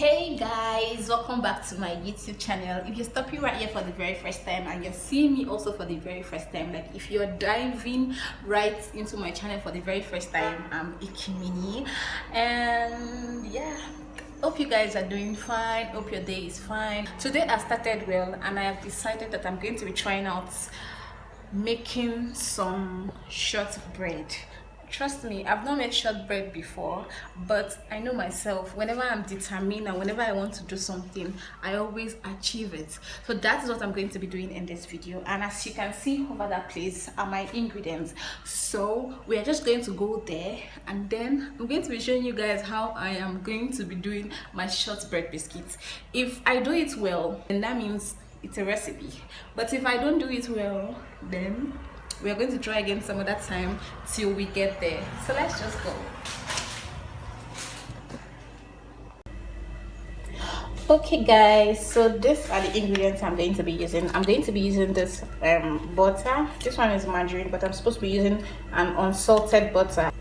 Hey guys, welcome back to my YouTube channel. If you're stopping right here for the very first time and you're seeing me also for the very first time, like if you're diving right into my channel for the very first time, I'm Ikimini. And yeah, hope you guys are doing fine. Hope your day is fine. Today I started well and I have decided that I'm going to be trying out making some shortbread. Trust me, I've not made shortbread before, but I know myself, whenever I'm determined and whenever I want to do something, I always achieve it. So that is what I'm going to be doing in this video. And as you can see over that place are my ingredients. So we are just going to go there and then I'm going to be showing you guys how I am going to be doing my shortbread biscuits. If I do it well, then that means it's a recipe. But if I don't do it well, then we are going to try again some other time till we get there. So let's just go. Okay guys, so these are the ingredients I'm going to be using. I'm going to be using this butter. This one is margarine, but I'm supposed to be using an unsalted butter.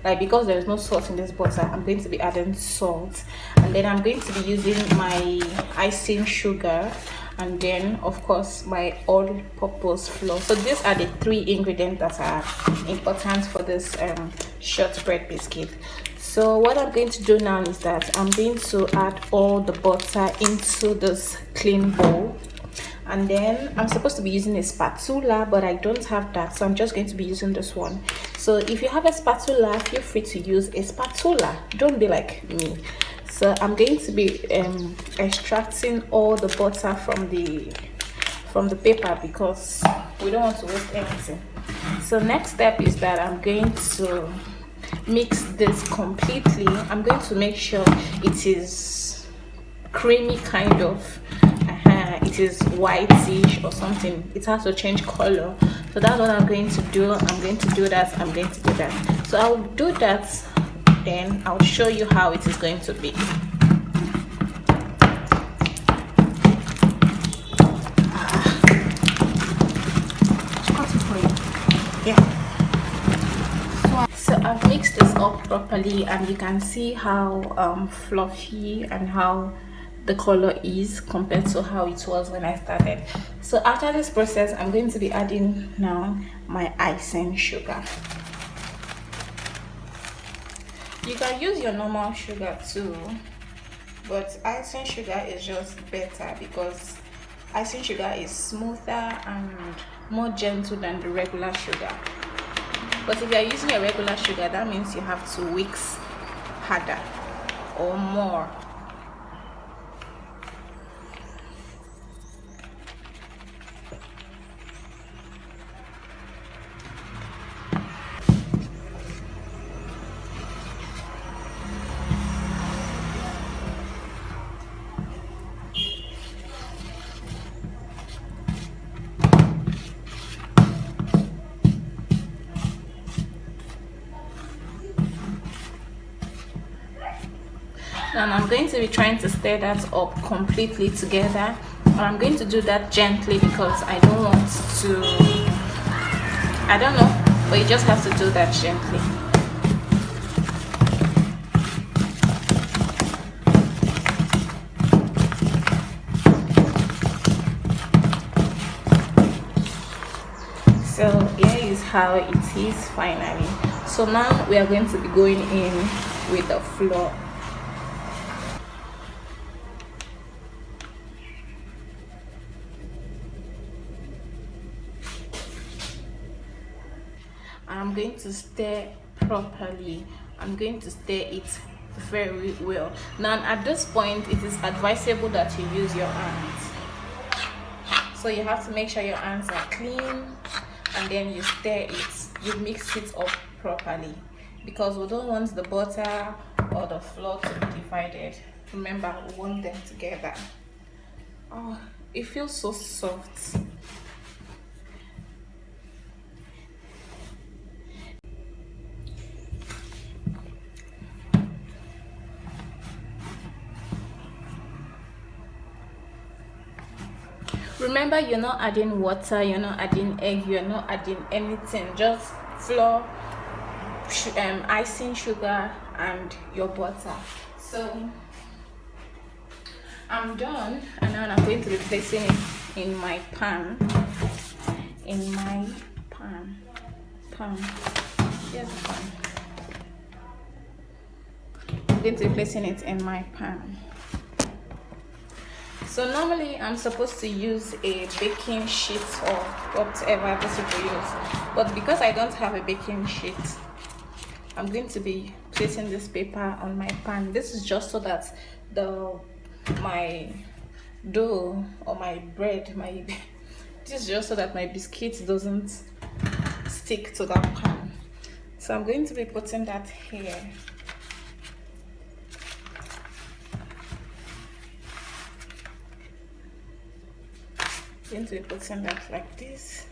Like, because there is no salt in this butter, I'm going to be adding salt, and then I'm going to be using my icing sugar, and then of course my all-purpose flour. So these are the three ingredients that are important for this shortbread biscuit. So what I'm going to do now is that I'm going to add all the butter into this clean bowl, and then I'm supposed to be using a spatula, but I don't have that, so I'm just going to be using this one. So if you have a spatula, feel free to use a spatula, don't be like me. So I'm going to be extracting all the butter from the paper because we don't want to waste anything. So next step is that I'm going to mix this completely. I'm going to make sure it is creamy kind of. It is whitish or something. It has to change color. So that's what I'm going to do. I'm going to do that. I'm going to do that. So I'll do that, then I'll show you how it is going to be. Yeah. So I've mixed this up properly, and you can see how fluffy and how the color is compared to how it was when I started. So after this process, I'm going to be adding now my icing sugar. You can use your normal sugar too, but icing sugar is just better because icing sugar is smoother and more gentle than the regular sugar. But if you are using a regular sugar, that means you have to whisk harder or more. And I'm going to be trying to stir that up completely together, and I'm going to do that gently because I don't want to, I don't know, but you just have to do that gently. So here is how it is finally. So now we are going to be going in with the flour. I'm going to stir properly. I'm going to stir it very well. Now at this point, it is advisable that you use your hands. So you have to make sure your hands are clean, and then you stir it. You mix it up properly because we don't want the butter or the flour to be divided. Remember, we want them together. Oh, it feels so soft. Remember, you're not adding water, you're not adding egg, you're not adding anything, just flour, icing sugar, and your butter. So I'm done, and now I'm going to be placing it in my pan. In my pan. Here's the pan. I'm going to be placing it in my pan. So normally I'm supposed to use a baking sheet or whatever this people use, but because I don't have a baking sheet, I'm going to be placing this paper on my pan. This is just so that my dough or my bread, this is just so that my biscuit doesn't stick to that pan. So I'm going to be putting that here. Going to be putting that like this.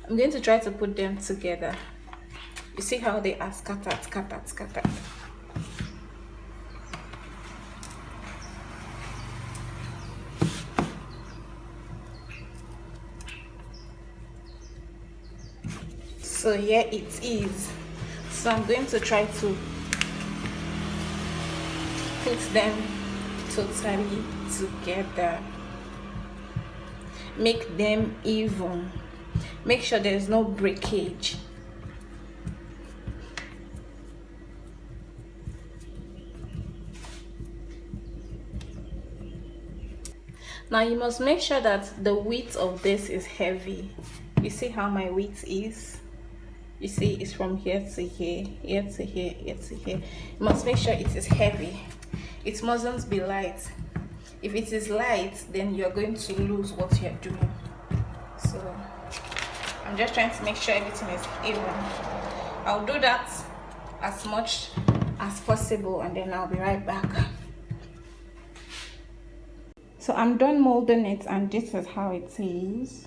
I'm going to try to put them together. You see how they are scattered. So here it is. So I'm going to try to put them totally together. Make them even. Make sure there's no breakage. Now you must make sure that the width of this is heavy. You see how my width is? You see it's from here to here, here to here, here to here. You must make sure it is heavy. It mustn't be light. If it is light, then you're going to lose what you're doing. So I'm just trying to make sure everything is even. I'll do that as much as possible, and then I'll be right back. So I'm done molding it, and this is how it is.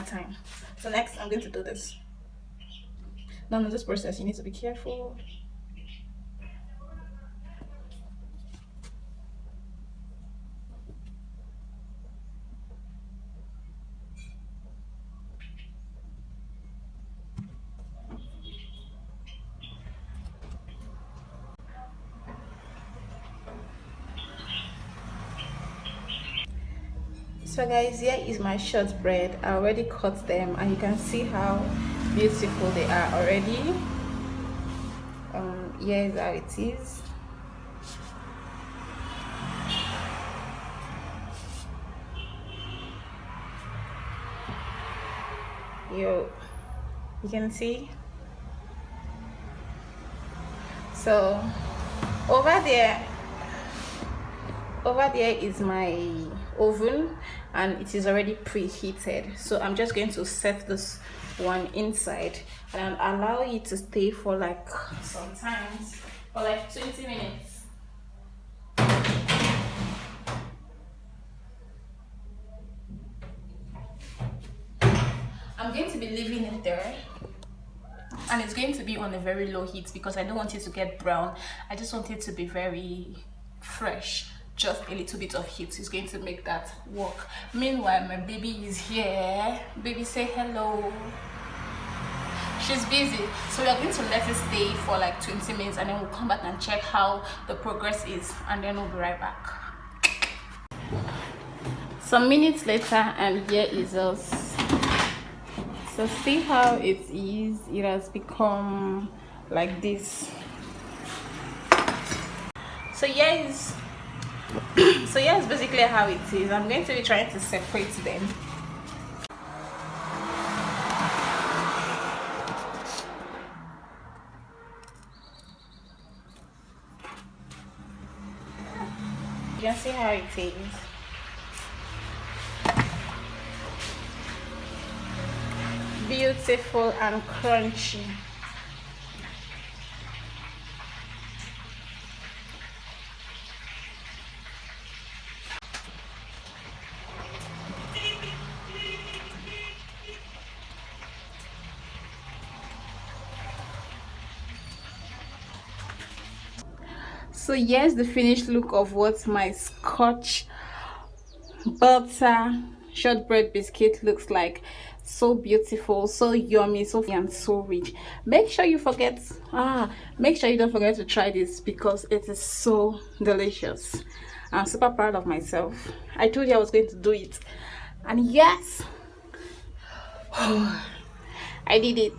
Time. So next I'm going to do this. Now in this process you need to be careful. So guys, here is my shortbread. I already cut them, and you can see how beautiful they are already. Here is how it is. You can see. So over there is my oven, and it is already preheated. So I'm just going to set this one inside and allow it to stay for like sometimes for like 20 minutes. I'm going to be leaving it there, and it's going to be on a very low heat because I don't want it to get brown. I just want it to be very fresh. Just a little bit of heat is going to make that work. Meanwhile, my baby is here. Baby, say hello. She's busy, so we're going to let it stay for like 20 minutes, and then we'll come back and check how the progress is, and then we'll be right back. Some minutes later, and here is us. So see how it is. It has become like this. So yes. So yes, basically how it is. I'm going to be trying to separate them. You can see how it is. beautiful and crunchy. So here's the finished look of what my scotch butter shortbread biscuit looks like. So beautiful, so yummy, so and so rich. Make sure you don't forget to try this because it is so delicious. I'm super proud of myself. I told you I was going to do it, and yes, I did it.